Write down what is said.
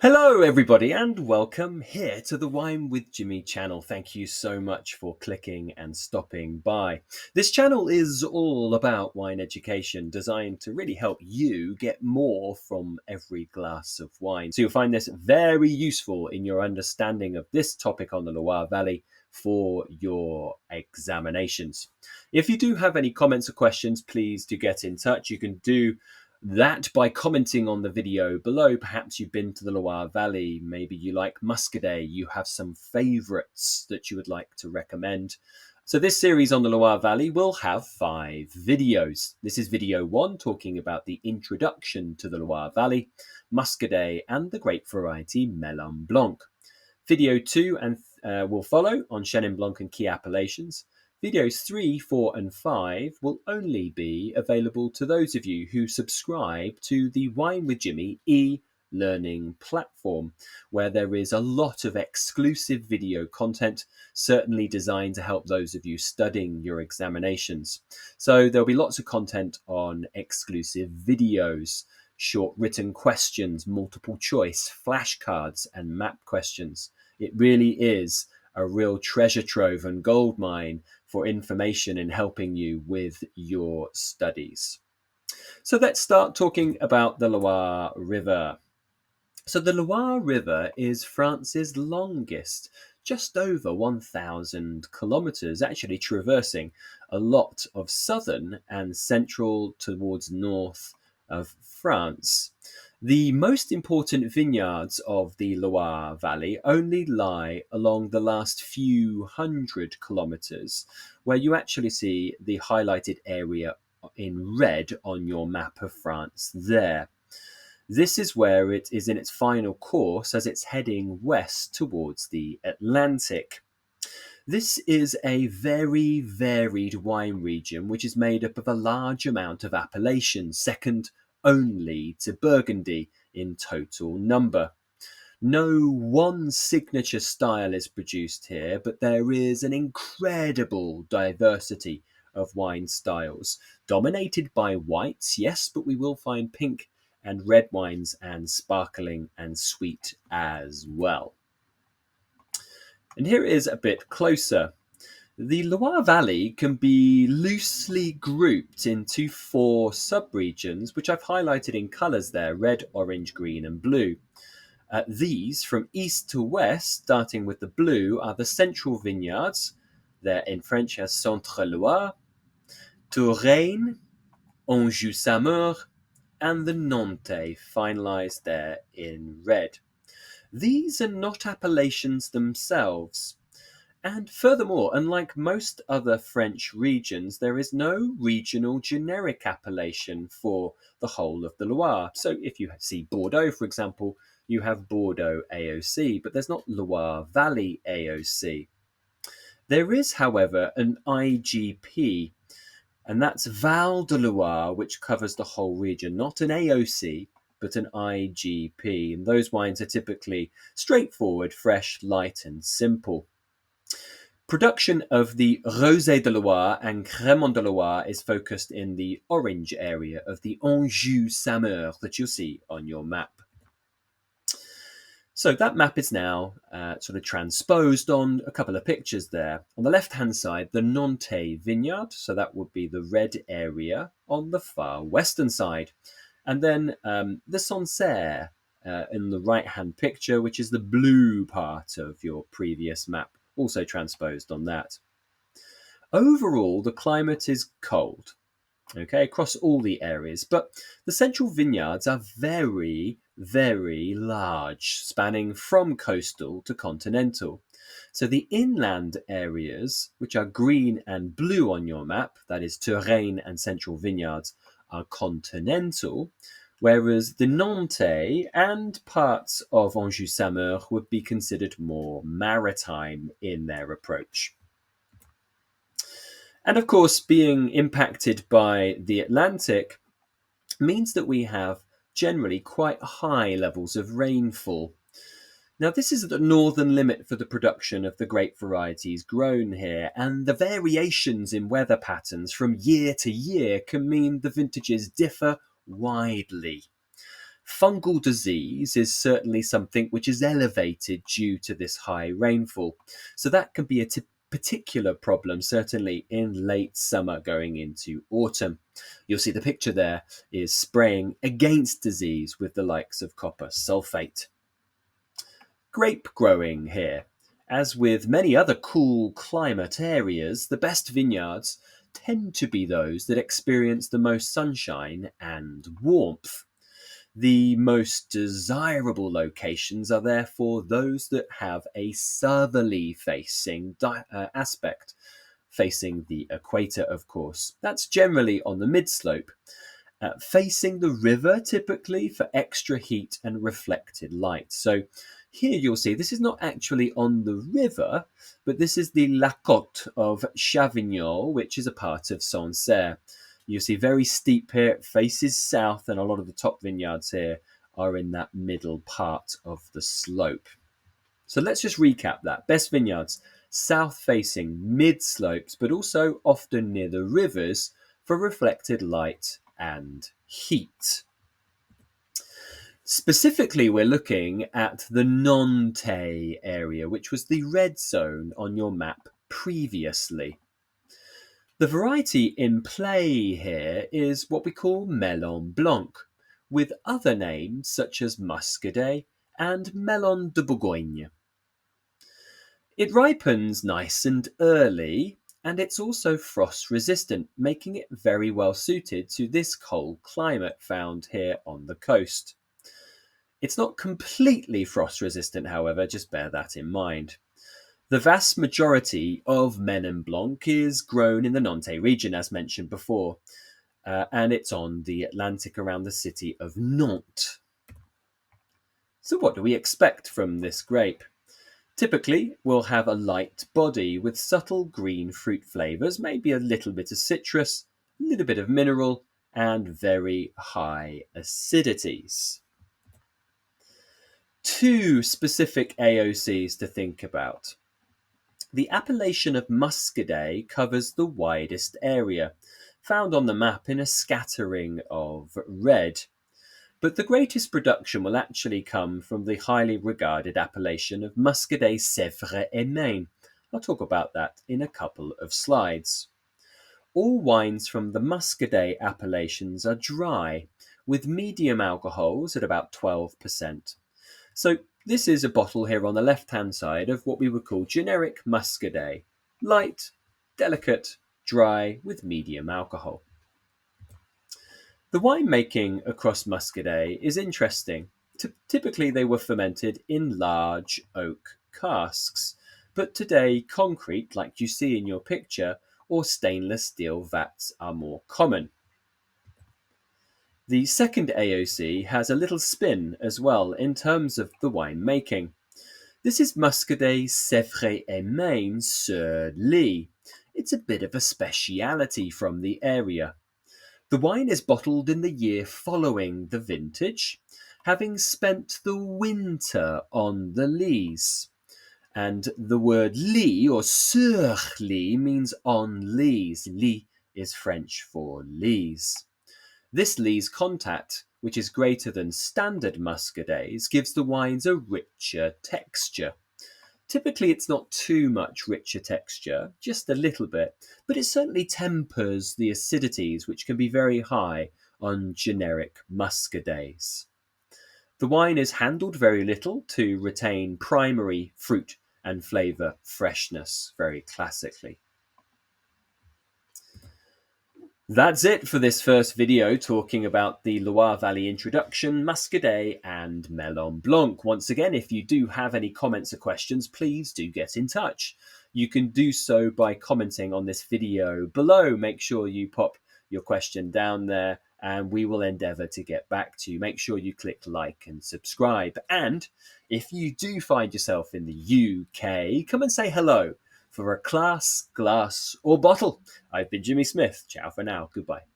Hello, everybody, and welcome here to the Wine with Jimmy channel. Thank you so much for clicking and stopping by. This channel is all about wine education, designed to really help you get more from every glass of wine. So you'll find this very useful in your understanding of this topic on the Loire Valley for your examinations. If you do have any comments or questions, please do get in touch. You can do that by commenting on the video below. Perhaps you've been to the Loire Valley, maybe you like Muscadet, you have some favourites that you would like to recommend. So this series on the Loire Valley will have 5 videos. This is video 1, talking about the introduction to the Loire Valley, Muscadet and the grape variety Melon Blanc. Video 2 will follow on Chenin Blanc and key appellations. Videos 3, 4 and 5 will only be available to those of you who subscribe to the Wine with Jimmy e-learning platform, where there is a lot of exclusive video content, certainly designed to help those of you studying your examinations. So there'll be lots of content on exclusive videos, short written questions, multiple choice, flashcards and map questions. It really is a real treasure trove and goldmine for information in helping you with your studies. So let's start talking about the Loire River. So the Loire River is France's longest, just over 1,000 kilometers, actually traversing a lot of southern and central towards north of France. The most important vineyards of the Loire Valley only lie along the last few hundred kilometers, where you actually see the highlighted area in red on your map of France there. This is where it is in its final course as it's heading west towards the Atlantic. This is a very varied wine region which is made up of a large amount of appellations, second only to Burgundy in total number. No one signature style is produced here, but there is an incredible diversity of wine styles, dominated by whites, yes, but we will find pink and red wines and sparkling and sweet as well. And here it is a bit closer. The Loire Valley can be loosely grouped into 4 subregions, which I've highlighted in colours there, red, orange, green and blue. These, from east to west, starting with the blue, are the central vineyards. They're in French as Centre-Loire, Touraine, Anjou-Saumur, and the Nantais, finalised there in red. These are not appellations themselves. And furthermore, unlike most other French regions, there is no regional generic appellation for the whole of the Loire. So if you see Bordeaux, for example, you have Bordeaux AOC, but there's not Loire Valley AOC. There is, however, an IGP, and that's Val de Loire, which covers the whole region, not an AOC, but an IGP. And those wines are typically straightforward, fresh, light, and simple. Production of the Rosé de Loire and Crémant de Loire is focused in the orange area of the Anjou-Saumur that you'll see on your map. So that map is now sort of transposed on a couple of pictures there. On the left-hand side, the Nantais vineyard, so that would be the red area on the far western side. And then the Sancerre in the right-hand picture, which is the blue part of your previous map, also transposed on that. Overall, the climate is cold, okay, across all the areas, but the central vineyards are very, very large, spanning from coastal to continental. So the inland areas, which are green and blue on your map, that is Touraine and central vineyards, are continental, whereas the Nantais and parts of Anjou-Saumur would be considered more maritime in their approach. And of course, being impacted by the Atlantic means that we have generally quite high levels of rainfall. Now, this is the northern limit for the production of the grape varieties grown here, and the variations in weather patterns from year to year can mean the vintages differ widely. Fungal disease is certainly something which is elevated due to this high rainfall. So that can be a particular problem, certainly in late summer going into autumn. You'll see the picture there is spraying against disease with the likes of copper sulfate. Grape growing here. As with many other cool climate areas, the best vineyards tend to be those that experience the most sunshine and warmth. The most desirable locations are therefore those that have a southerly facing aspect, facing the equator, of course. That's generally on the mid-slope, facing the river typically for extra heat and reflected light. So here you'll see this is not actually on the river, but this is the La Côte of Chavignon, which is a part of Sancerre. You see very steep here, it faces south, and a lot of the top vineyards here are in that middle part of the slope. So let's just recap that. Best vineyards, south facing, mid slopes, but also often near the rivers for reflected light and heat. Specifically, we're looking at the Nantais area, which was the red zone on your map previously. The variety in play here is what we call Melon Blanc, with other names such as Muscadet and Melon de Bourgogne. It ripens nice and early, and it's also frost resistant, making it very well suited to this cold climate found here on the coast. It's not completely frost resistant, however, just bear that in mind. The vast majority of Melon Blanc is grown in the Nantais region, as mentioned before, and it's on the Atlantic around the city of Nantes. So what do we expect from this grape? Typically, we'll have a light body with subtle green fruit flavours, maybe a little bit of citrus, a little bit of mineral, and very high acidities. Two specific AOCs to think about. The appellation of Muscadet covers the widest area, found on the map in a scattering of red. But the greatest production will actually come from the highly regarded appellation of Muscadet Sèvre et Maine. I'll talk about that in a couple of slides. All wines from the Muscadet appellations are dry, with medium alcohols at about 12%. So this is a bottle here on the left-hand side of what we would call generic Muscadet. Light, delicate, dry, with medium alcohol. The winemaking across Muscadet is interesting. Typically they were fermented in large oak casks, but today concrete, like you see in your picture, or stainless steel vats are more common. The second AOC has a little spin as well in terms of the wine making. This is Muscadet Sèvre et Maine Sur Lie. It's a bit of a speciality from the area. The wine is bottled in the year following the vintage, having spent the winter on the lees. And the word lie or sur lie means on lees. Lie is French for lees. This lees contact, which is greater than standard muscadets, gives the wines a richer texture. Typically it's not too much richer texture, just a little bit, but it certainly tempers the acidities which can be very high on generic muscadets. The wine is handled very little to retain primary fruit and flavour freshness very classically. That's it for this first video talking about the Loire Valley introduction, Muscadet and Melon Blanc. Once again, if you do have any comments or questions, please do get in touch. You can do so by commenting on this video below. Make sure you pop your question down there and we will endeavour to get back to you. Make sure you click like and subscribe. And if you do find yourself in the UK, come and say hello for a class, glass, or bottle. I've been Jimmy Smith. Ciao for now. Goodbye.